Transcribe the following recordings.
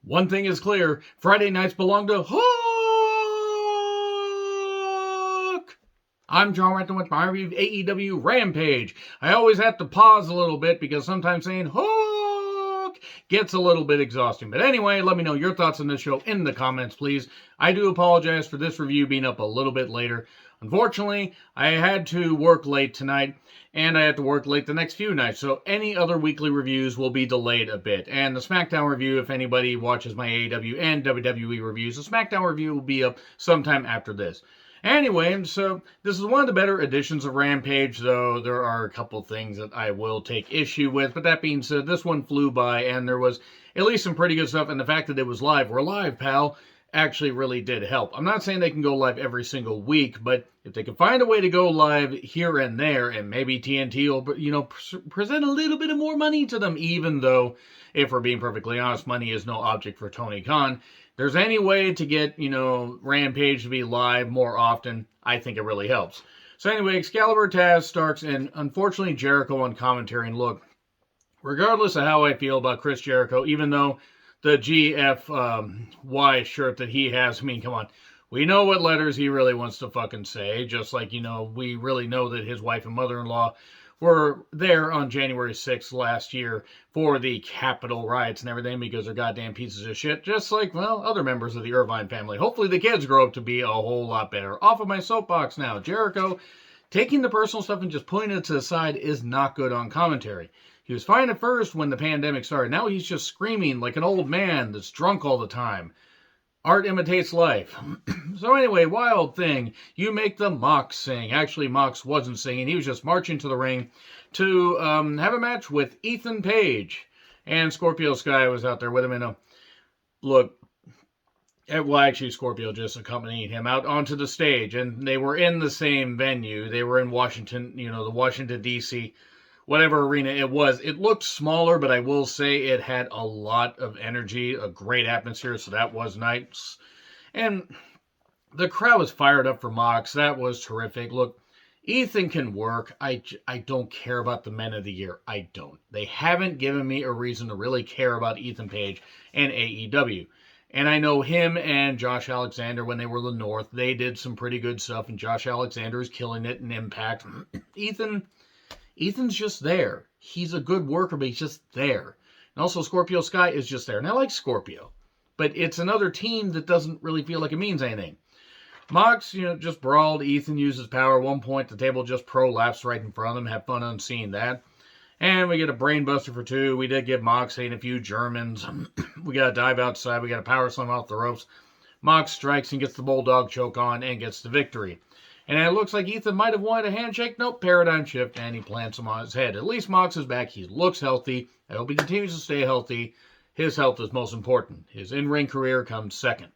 One thing is clear, Friday nights belong to Hook! I'm John Renton with my review of AEW Rampage. I always have to pause a little bit because sometimes saying Hook gets a little bit exhausting. But anyway, let me know your thoughts on this show in the comments, please. I do apologize for this review being up a little bit later. Unfortunately, I had to work late tonight, and I have to work late the next few nights, so any other weekly reviews will be delayed a bit. And the SmackDown review, if anybody watches my AEW and WWE reviews, the SmackDown review will be up sometime after this. Anyway, so this is one of the better editions of Rampage, though there are a couple things that I will take issue with. But that being said, this one flew by, and there was at least some pretty good stuff. And the fact that it was live, we're live, pal, actually really did help. I'm not saying they can go live every single week, but if they can find a way to go live here and there, and maybe TNT will, present a little bit of more money to them, even though, if we're being perfectly honest, money is no object for Tony Khan. There's any way to get, Rampage to be live more often, I think it really helps. So anyway, Excalibur, Taz, Starks, and unfortunately Jericho on commentary. And look, regardless of how I feel about Chris Jericho, even though the GFY shirt that he has, I mean, come on. We know what letters he really wants to fucking say, just like, we really know that his wife and mother-in-law were there on January 6th last year for the Capitol riots and everything because they're goddamn pieces of shit, just like, other members of the Irvine family. Hopefully the kids grow up to be a whole lot better. Off of my soapbox now. Jericho, taking the personal stuff and just putting it to the side is not good on commentary. He was fine at first when the pandemic started. Now he's just screaming like an old man that's drunk all the time. Art imitates life. So anyway, Wild Thing, you make the Mox sing. Actually, Mox wasn't singing. He was just marching to the ring to have a match with Ethan Page. And Scorpio Sky was out there with him. Actually, Scorpio just accompanied him out onto the stage. And they were in the same venue. They were in Washington, the Washington, D.C., whatever arena it was. It looked smaller, but I will say it had a lot of energy, a great atmosphere, so that was nice. And the crowd was fired up for Mox. That was terrific. Look, Ethan can work. I don't care about the Men of the Year. I don't. They haven't given me a reason to really care about Ethan Page and AEW. And I know him and Josh Alexander, when they were in the North, they did some pretty good stuff, and Josh Alexander is killing it in Impact. Ethan's just there. He's a good worker, but he's just there. And also, Scorpio Sky is just there. And I like Scorpio. But it's another team that doesn't really feel like it means anything. Mox, just brawled. Ethan uses power. At one point, the table just prolapsed right in front of him. Have fun on seeing that. And we get a brainbuster for 2. We did get Mox hitting a few Germans. We got a dive outside. We got a power slam off the ropes. Mox strikes and gets the bulldog choke on and gets the victory. And it looks like Ethan might have wanted a handshake. Nope, paradigm shift, and he plants him on his head. At least Mox is back. He looks healthy. I hope he continues to stay healthy. His health is most important. His in-ring career comes second.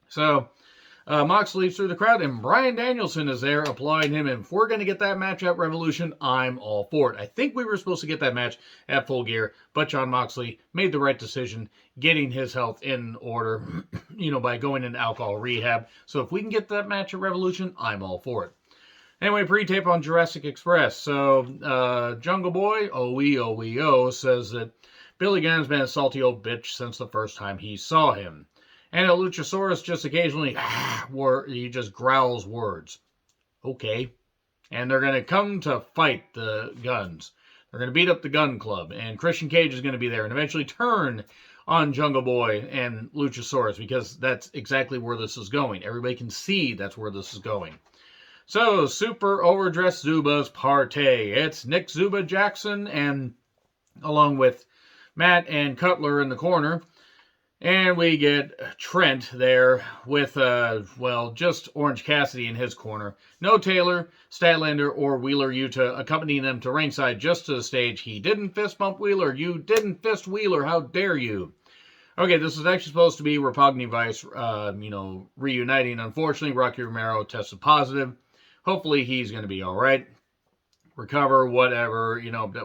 So, Mox leaves through the crowd, and Bryan Danielson is there applauding him. And if we're going to get that match at Revolution, I'm all for it. I think we were supposed to get that match at Full Gear, but Jon Moxley made the right decision, getting his health in order, by going into alcohol rehab. So if we can get that match at Revolution, I'm all for it. Anyway, pre-tape on Jurassic Express. So, Jungle Boy, OEO, says that Billy Gunn's been a salty old bitch since the first time he saw him. And a Luchasaurus just occasionally, he just growls words. Okay. And they're going to come to fight the Guns. They're going to beat up the Gun Club. And Christian Cage is going to be there and eventually turn on Jungle Boy and Luchasaurus, because that's exactly where this is going. Everybody can see that's where this is going. So, Super Overdressed Zubas Partay. It's Nick Zuba Jackson, and along with Matt and Cutler in the corner. And we get Trent there with, just Orange Cassidy in his corner. No Taylor, Statlander, or Wheeler Yuta accompanying them to ringside, just to the stage. He didn't fist bump Wheeler. You didn't fist Wheeler. How dare you? Okay, this is actually supposed to be Rapagni Vice, reuniting. Unfortunately, Rocky Romero tested positive. Hopefully he's going to be all right. Recover, whatever,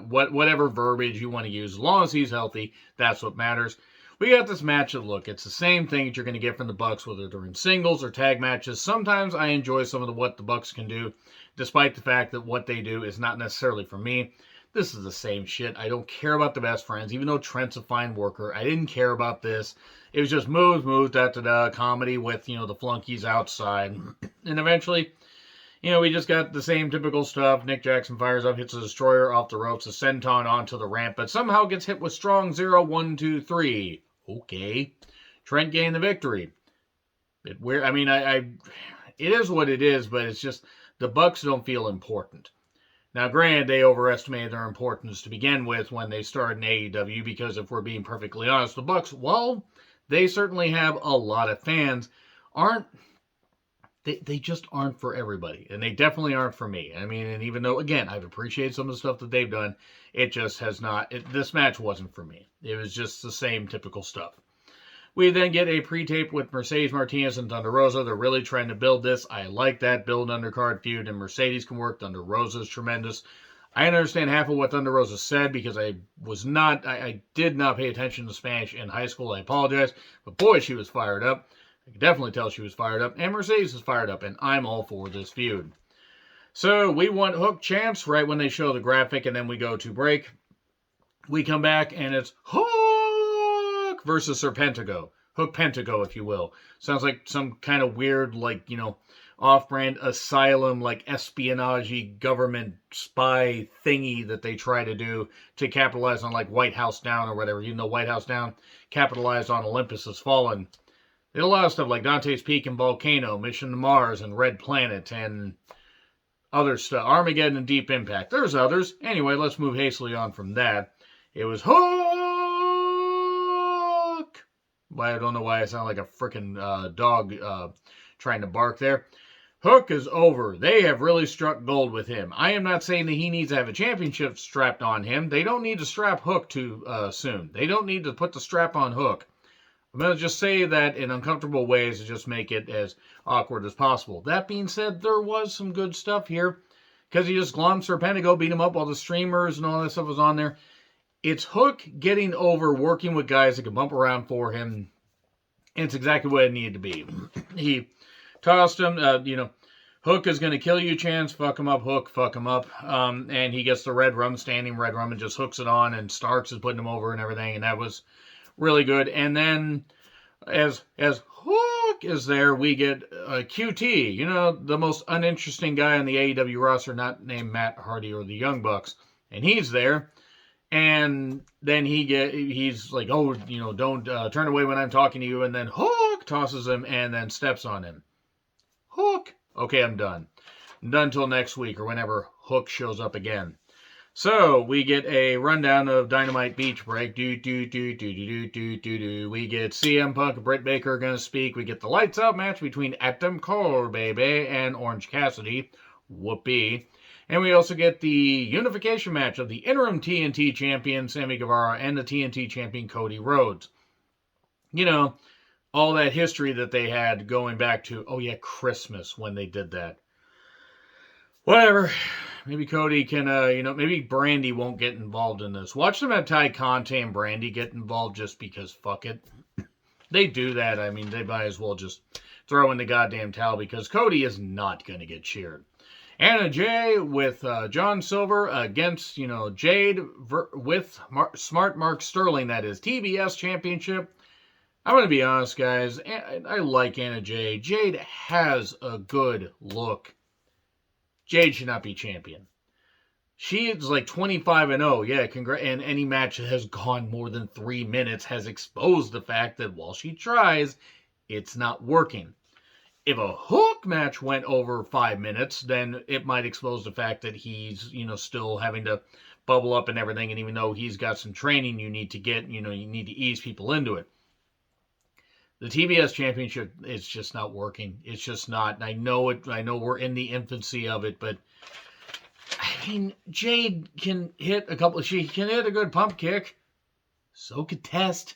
whatever verbiage you want to use. As long as he's healthy, that's what matters. We got this match that, look, it's the same thing that you're going to get from the Bucks, whether they're in singles or tag matches. Sometimes I enjoy some of what the Bucks can do, despite the fact that what they do is not necessarily for me. this is the same shit. I don't care about the best friends, even though Trent's a fine worker. I didn't care about this. It was just moves, da-da-da, comedy with, the flunkies outside. And eventually, we just got the same typical stuff. Nick Jackson fires up, hits a destroyer off the ropes, a senton onto the ramp, but somehow gets hit with strong 0, 1, 2, 3. Okay. Trent gained the victory. It is what it is, but it's just the Bucks don't feel important. Now, granted, they overestimated their importance to begin with when they started in AEW, because if we're being perfectly honest, the Bucks, well, they certainly have a lot of fans. They just aren't for everybody, and they definitely aren't for me. I mean, and even though, again, I've appreciated some of the stuff that they've done, it just has not, this match wasn't for me. It was just the same typical stuff. We then get a pre-tape with Mercedes Martinez and Thunder Rosa. They're really trying to build this. I like that build undercard feud, and Mercedes can work. Thunder Rosa's tremendous. I understand half of what Thunder Rosa said because I did not pay attention to Spanish in high school. I apologize. But boy, she was fired up. I can definitely tell she was fired up. And Mercedes is fired up, and I'm all for this feud. So we want Hook chance right when they show the graphic, and then we go to break. We come back, and it's Hook versus Serpentico. Hookpentico, if you will. Sounds like some kind of weird, off-brand asylum, espionage government spy thingy that they try to do to capitalize on, White House Down or whatever. White House Down capitalized on Olympus Has Fallen. They did a lot of stuff like Dante's Peak and Volcano, Mission to Mars and Red Planet, and other stuff. Armageddon and Deep Impact. There's others. Anyway, let's move hastily on from that. It was Hook! I don't know why I sound like a freaking dog trying to bark there. Hook is over. They have really struck gold with him. I am not saying that he needs to have a championship strapped on him. They don't need to strap Hook too soon. They don't need to put the strap on Hook. I'm going to just say that in uncomfortable ways to just make it as awkward as possible. That being said, there was some good stuff here because he just glommed Serpentico, beat him up while the streamers and all that stuff was on there. It's Hook getting over, working with guys that can bump around for him. And it's exactly what it needed to be. He tossed him, Hook is going to kill you, chance. Fuck him up, Hook, fuck him up. And he gets the red rum, standing red rum, and just hooks it on. And Starks is putting him over and everything. And that was really good. And then as Hook is there, we get QT, the most uninteresting guy on the AEW roster, not named Matt Hardy or the Young Bucks. And he's there. And then he's like, don't turn away when I'm talking to you. And then Hook tosses him and then steps on him. Hook. Okay, I'm done. I'm done till next week or whenever Hook shows up again. So we get a rundown of Dynamite Beach Break. We get CM Punk and Britt Baker going to speak. We get the lights out match between Adam Cole, baby, and Orange Cassidy. Whoopee. And we also get the unification match of the interim TNT champion, Sammy Guevara, and the TNT champion, Cody Rhodes. All that history that they had going back to, Christmas when they did that. Whatever. Maybe Cody can, maybe Brandy won't get involved in this. Watch them have Ty Conte and Brandy get involved just because, fuck it. They do that. I mean, they might as well just throw in the goddamn towel because Cody is not going to get cheered. Anna Jay with John Silver against, Jade with Smart Mark Sterling. That is TBS Championship. I'm going to be honest, guys. I like Anna Jay. Jade has a good look. Jade should not be champion. She is 25-0. Yeah, and any match that has gone more than 3 minutes has exposed the fact that while she tries, it's not working. If a Hook match went over 5 minutes, then it might expose the fact that he's, still having to bubble up and everything. And even though he's got some training you need to get, you need to ease people into it. The TBS Championship is just not working. It's just not. I know it. I know we're in the infancy of it, but I mean, Jade can hit she can hit a good pump kick. So could Test.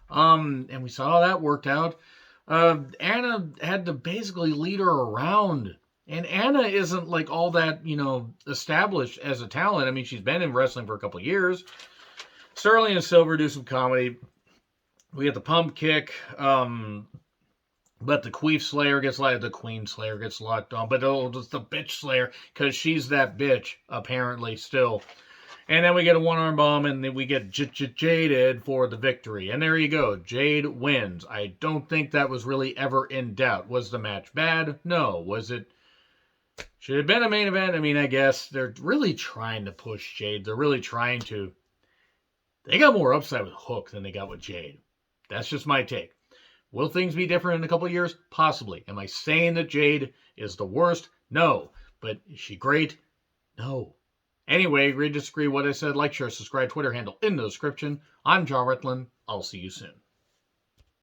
And we saw how that worked out. Anna had to basically lead her around. And Anna isn't all that, established as a talent. I mean, she's been in wrestling for a couple of years. Sterling and Silver do some comedy. We get the pump kick. But the Queen Slayer gets locked on. But it's the bitch Slayer because she's that bitch, apparently, still. And then we get a one-arm bomb, and then we get Jaded for the victory. And there you go. Jade wins. I don't think that was really ever in doubt. Was the match bad? No. Was it... Should it have been a main event? I mean, I guess they're really trying to push Jade. They're really trying to... They got more upside with Hook than they got with Jade. That's just my take. Will things be different in a couple of years? Possibly. Am I saying that Jade is the worst? No. But is she great? No. Anyway, agree, disagree, what I said, like, share, subscribe, Twitter handle in the description. I'm John Ritlin. I'll see you soon.